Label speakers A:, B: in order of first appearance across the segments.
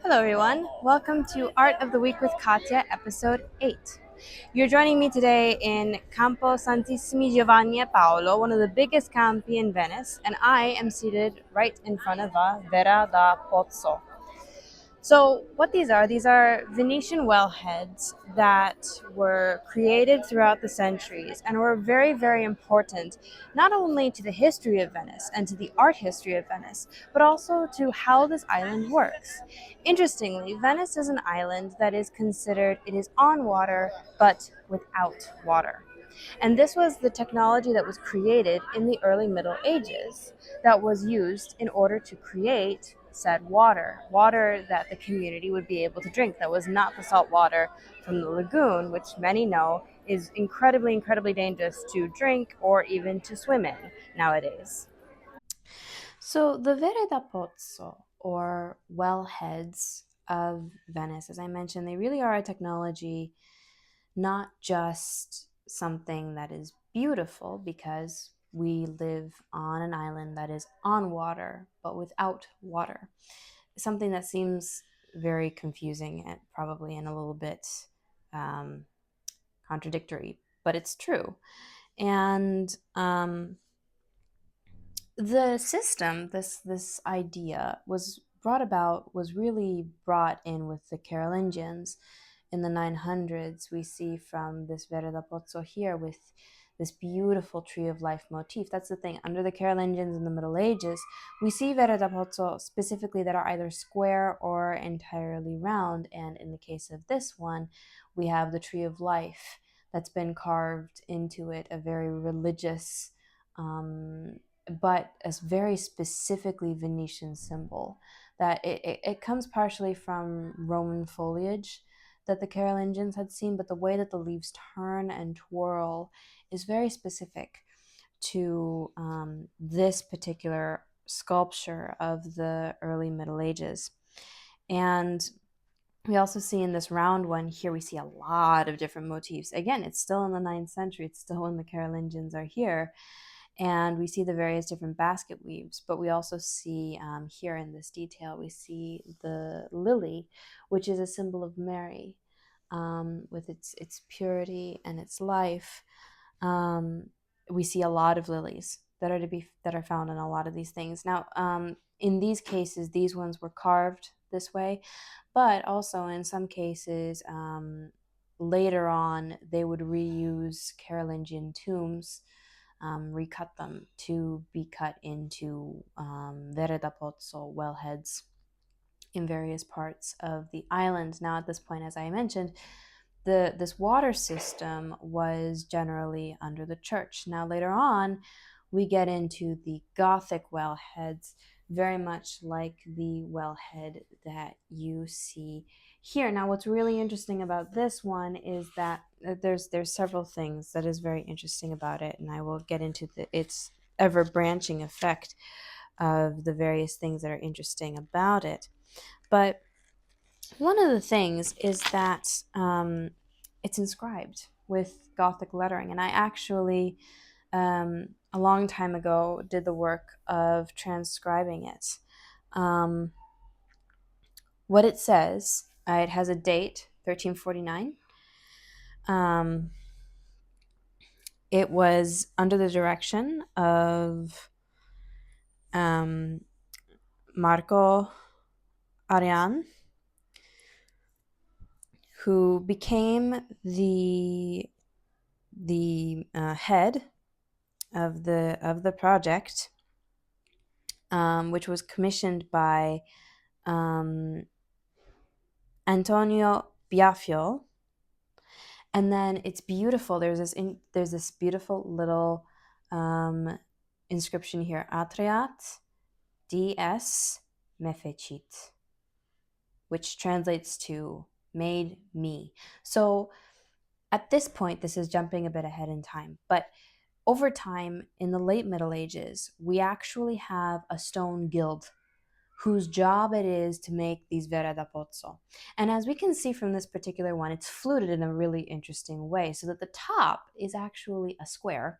A: Hello, everyone. Welcome to Art of the Week with Katya, episode 8. You're joining me today in Campo Santissimi Giovanni e Paolo, one of the biggest campi in Venice, and I am seated right in front of a Vera da Pozzo. So what these are Venetian wellheads that were created throughout the centuries and were very, very important, not only to the history of Venice and to the art history of Venice, but also to how this island works. Interestingly, Venice is an island that is considered, it is on water, but without water. And this was the technology that was created in the early Middle Ages that was used in order to create said water that the community would be able to drink, that was not the salt water from the lagoon, which many know is incredibly, incredibly dangerous to drink or even to swim in nowadays. So the Vera da Pozzo, or wellheads of Venice, as I mentioned, they really are a technology, not just something that is beautiful because we live on an island that is on water but without water. Something that seems very confusing and probably and a little bit um, contradictory, but it's true. And the system, this idea was really brought in with the Carolingians in the 900s. We see from this Vera da Pozzo here with this beautiful tree of life motif. That's the thing. Under the Carolingians in the Middle Ages, we see Vera da Pozzo specifically that are either square or entirely round. And in the case of this one, we have the tree of life that's been carved into it, a very religious but a very specifically Venetian symbol. That it comes partially from Roman foliage that the Carolingians had seen, but the way that the leaves turn and twirl is very specific to this particular sculpture of the early Middle Ages. And we also see in this round one here, we see a lot of different motifs. Again, it's still in the 9th century, it's still when the Carolingians are here. And we see the various different basket weaves, but we also see here in this detail, we see the lily, which is a symbol of Mary, with its purity and its life. We see a lot of lilies that are found in a lot of these things. Now, in these cases, these ones were carved this way, but also in some cases, later on, they would reuse Carolingian tombs, recut them to be cut into Vera da Pozzo wellheads in various parts of the island. Now, at this point, as I mentioned, this water system was generally under the church. Now, later on, we get into the Gothic wellheads, very much like the wellhead that you see here. Now, what's really interesting about this one is that there's several things that is very interesting about it, and I will get into its ever branching effect of the various things that are interesting about it. But one of the things is that it's inscribed with Gothic lettering, and I actually, a long time ago, did the work of transcribing it. What it says, it has a date, 1349. It was under the direction of Marco Arian, who became the head of the project, which was commissioned by Antonio Biafio. And then it's beautiful. There's this beautiful little inscription here: Atriat DS me fecit, which translates to "made me." So at this point, this is jumping a bit ahead in time, but over time, in the late Middle Ages, we actually have a stone guild whose job it is to make these Vera da Pozzo. And as we can see from this particular one, it's fluted in a really interesting way, so that the top is actually a square.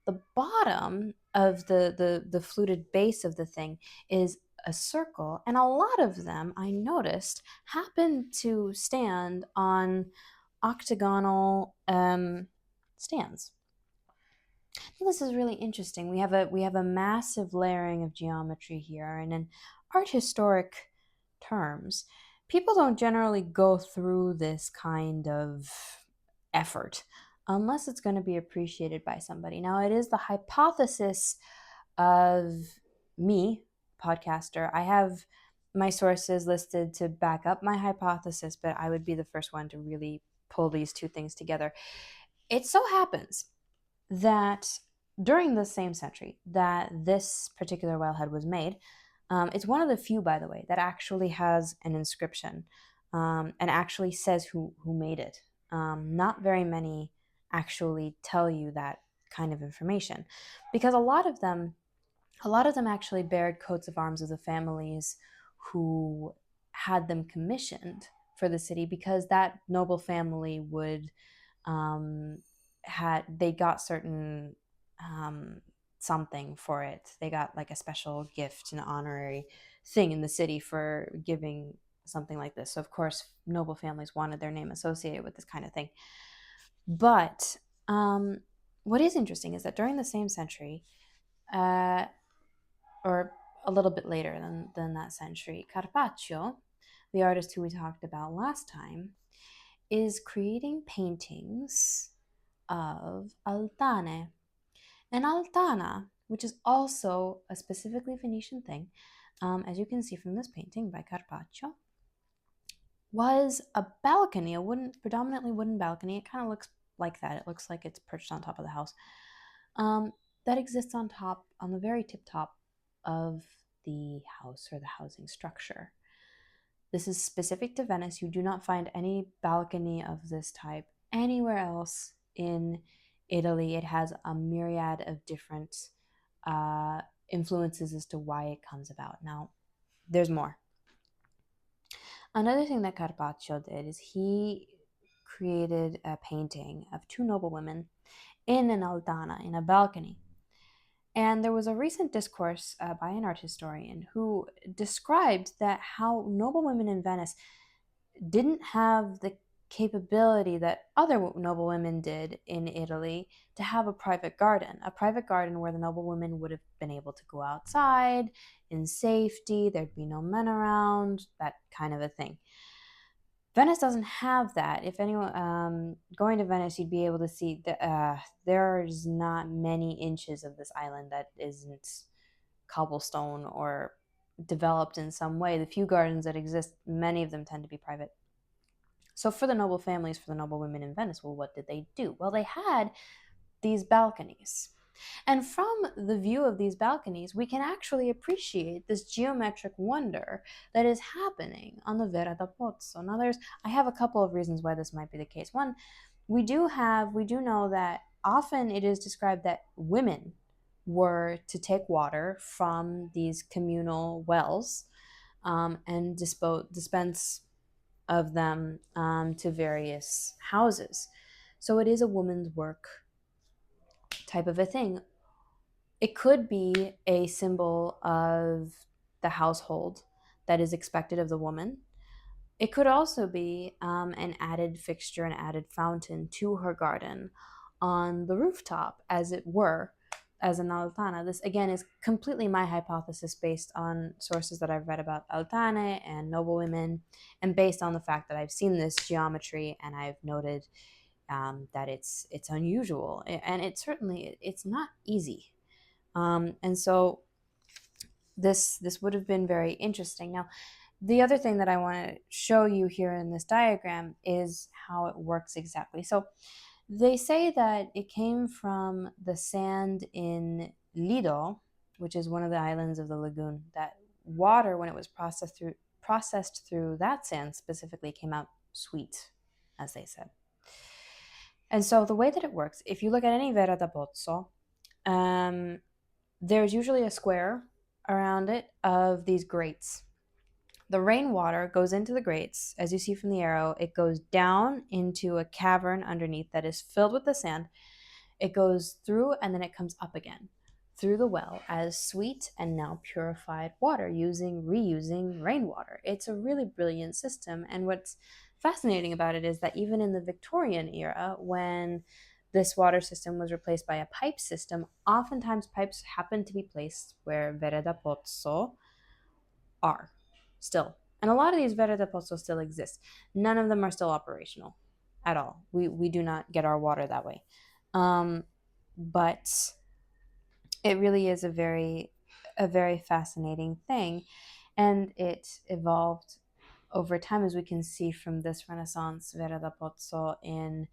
A: The bottom of the fluted base of the thing is a circle, and a lot of them, I noticed, happen to stand on octagonal stands. This is really interesting. We have a massive layering of geometry here, and in art historic terms, people don't generally go through this kind of effort unless it's going to be appreciated by somebody. Now, it is the hypothesis of me, podcaster. I have my sources listed to back up my hypothesis, but I would be the first one to really pull these two things together. It so happens that during the same century that this particular wellhead was made, it's one of the few, by the way, that actually has an inscription and actually says who made it. Not very many actually tell you that kind of information, because a lot of them actually bared coats of arms of the families who had them commissioned for the city, because that noble family would they got certain something for it. They got like a special gift, an honorary thing in the city for giving something like this. So of course, noble families wanted their name associated with this kind of thing. But what is interesting is that during the same century, or a little bit later than that century, Carpaccio, the artist who we talked about last time, is creating paintings of altane. An altana, which is also a specifically Venetian thing, as you can see from this painting by Carpaccio, was a balcony, a predominantly wooden balcony. It kind of looks like that. It looks like it's perched on top of the house. That exists on the very tip top of the house or the housing structure. This is specific to Venice. You do not find any balcony of this type anywhere else in Italy. It has a myriad of different influences as to why it comes about. Now, there's more. Another thing that Carpaccio did is he created a painting of two noble women in an altana, in a balcony. And there was a recent discourse by an art historian who described that how noble women in Venice didn't have the capability that other noble women did in Italy to have a private garden where the noble women would have been able to go outside in safety, there'd be no men around, that kind of a thing. Venice doesn't have that. If anyone going to Venice, you'd be able to see that there's not many inches of this island that isn't cobblestone or developed in some way. The few gardens that exist, many of them tend to be private. So for the noble families, for the noble women in Venice, well, what did they do? Well, they had these balconies. And from the view of these balconies, we can actually appreciate this geometric wonder that is happening on the Vera da Pozzo. Now, I have a couple of reasons why this might be the case. One, we do know that often it is described that women were to take water from these communal wells and dispense of them to various houses. So it is a woman's work type of a thing. It could be a symbol of the household that is expected of the woman. It could also be an added fixture, an added fountain to her garden on the rooftop, as it were, as an altana. This, again, is completely my hypothesis based on sources that I've read about altane and noble women, and based on the fact that I've seen this geometry and I've noted that it's unusual, and it's not easy. And so this would have been very interesting. Now, the other thing that I want to show you here in this diagram is how it works exactly. So they say that it came from the sand in Lido, which is one of the islands of the lagoon. That water, when it was processed through that sand specifically, came out sweet, as they said. And so the way that it works, if you look at any Vera da Pozzo, there's usually a square around it of these grates. The rainwater goes into the grates. As you see from the arrow, it goes down into a cavern underneath that is filled with the sand. It goes through and then it comes up again through the well as sweet and now purified water reusing rainwater. It's a really brilliant system. And what's fascinating about it is that even in the Victorian era, when this water system was replaced by a pipe system, oftentimes pipes happen to be placed where Vera da Pozzo are still. And a lot of these Vera da Pozzo still exist. None of them are still operational at all. We do not get our water that way. But it really is a very fascinating thing. And it evolved over time, as we can see from this Renaissance Vera da Pozzo in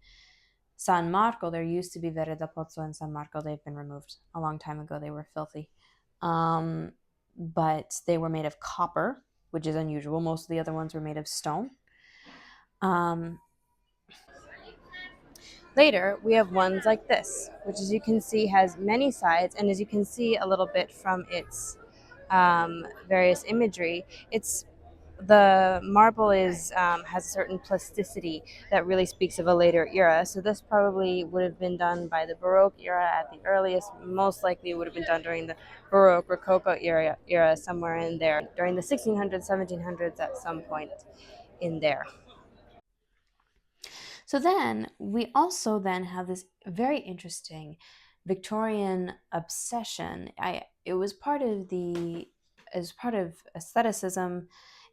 A: San Marco. There used to be Vera da Pozzo in San Marco. They've been removed a long time ago. They were filthy. But they were made of copper, which is unusual. Most of the other ones were made of stone. Later, we have ones like this, which, as you can see, has many sides. And as you can see a little bit from its various imagery, it's the marble has a certain plasticity that really speaks of a later era. So this probably would have been done by the Baroque era at the earliest. Most likely would have been done during the Baroque Rococo era somewhere in there, during the 1600s, 1700s at some point in there. So then we also then have this very interesting Victorian obsession. It was part of as part of aestheticism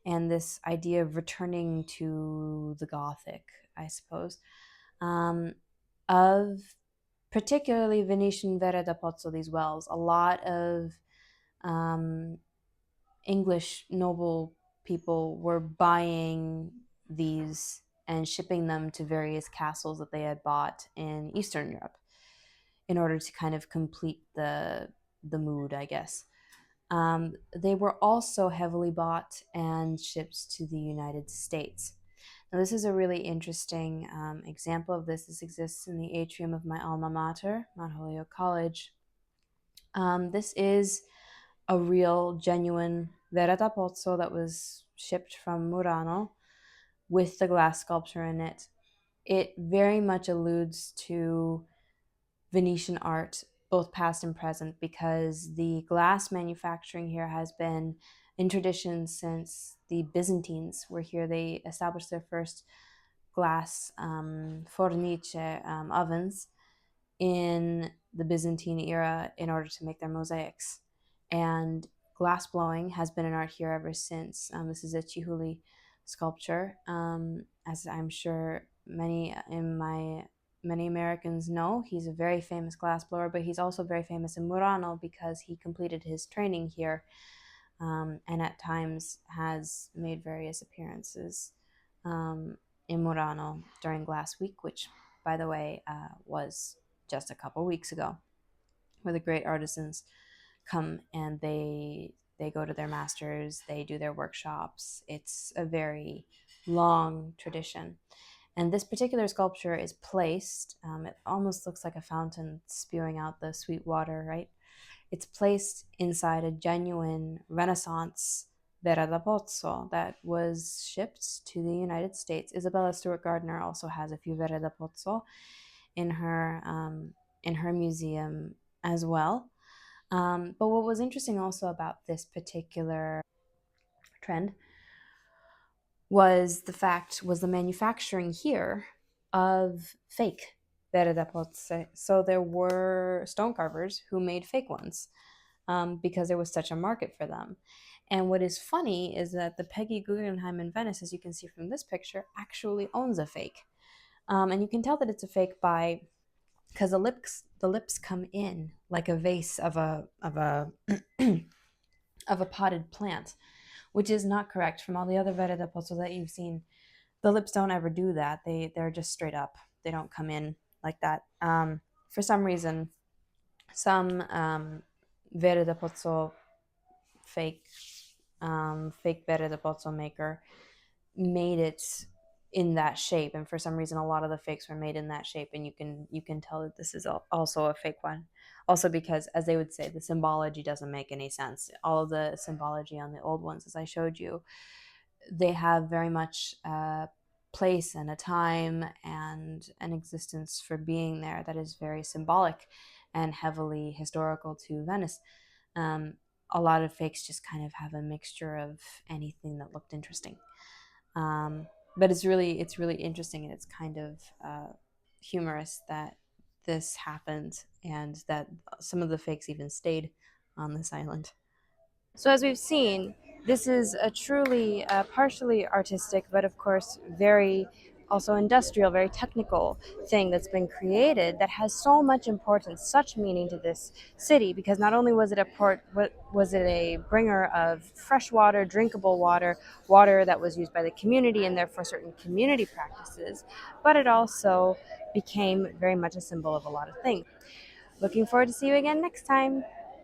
A: and this idea of returning to the Gothic, I suppose, of particularly Venetian Vera da Pozzo, these wells. A lot of English noble people were buying these and shipping them to various castles that they had bought in Eastern Europe in order to kind of complete the mood, I guess. They were also heavily bought and shipped to the United States. Now, this is a really interesting example of this. This exists in the atrium of my alma mater, Mount Holyoke College. This is a real, genuine Vera da Pozzo that was shipped from Murano with the glass sculpture in it. It very much alludes to Venetian art, both past and present, because the glass manufacturing here has been in tradition since the Byzantines were here. They established their first glass fornice ovens in the Byzantine era in order to make their mosaics. And glass blowing has been an art here ever since. This is a Chihuly sculpture, as I'm sure many Americans know. He's a very famous glassblower, but he's also very famous in Murano because he completed his training here, and at times has made various appearances in Murano during Glass Week, which, by the way, was just a couple weeks ago, where the great artisans come and they go to their masters, they do their workshops. It's a very long tradition. And this particular sculpture is placed, it almost looks like a fountain spewing out the sweet water, right? It's placed inside a genuine Renaissance Vera da Pozzo that was shipped to the United States. Isabella Stewart Gardner also has a few Vera da Pozzo in her museum as well. But what was interesting also about this particular trend was the manufacturing here of fake Vera da Pozzo. So there were stone carvers who made fake ones because there was such a market for them. And what is funny is that the Peggy Guggenheim in Venice, as you can see from this picture, actually owns a fake. And you can tell that it's a fake because the lips come in like a vase of a of a potted plant, which is not correct. From all the other Vera da Pozzo that you've seen, the lips don't ever do that. They're just straight up. They don't come in like that. For some reason, some Vera da Pozzo fake Vera da Pozzo maker made it in that shape, and for some reason a lot of the fakes were made in that shape, and you can tell that this is also a fake one, also because, as they would say, the symbology doesn't make any sense. All of the symbology on the old ones, as I showed you, they have very much a place and a time and an existence for being there that is very symbolic, and heavily historical to Venice. Um, a lot of fakes just kind of have a mixture of anything that looked interesting. Um, but it's really interesting, and it's kind of humorous that this happened and that some of the fakes even stayed on this island. So as we've seen, this is a truly partially artistic, but of course very also industrial, very technical thing that's been created that has so much importance, such meaning to this city, because not only was it a port, was it a bringer of fresh water, drinkable water, water that was used by the community and therefore certain community practices, but it also became very much a symbol of a lot of things. Looking forward to see you again next time.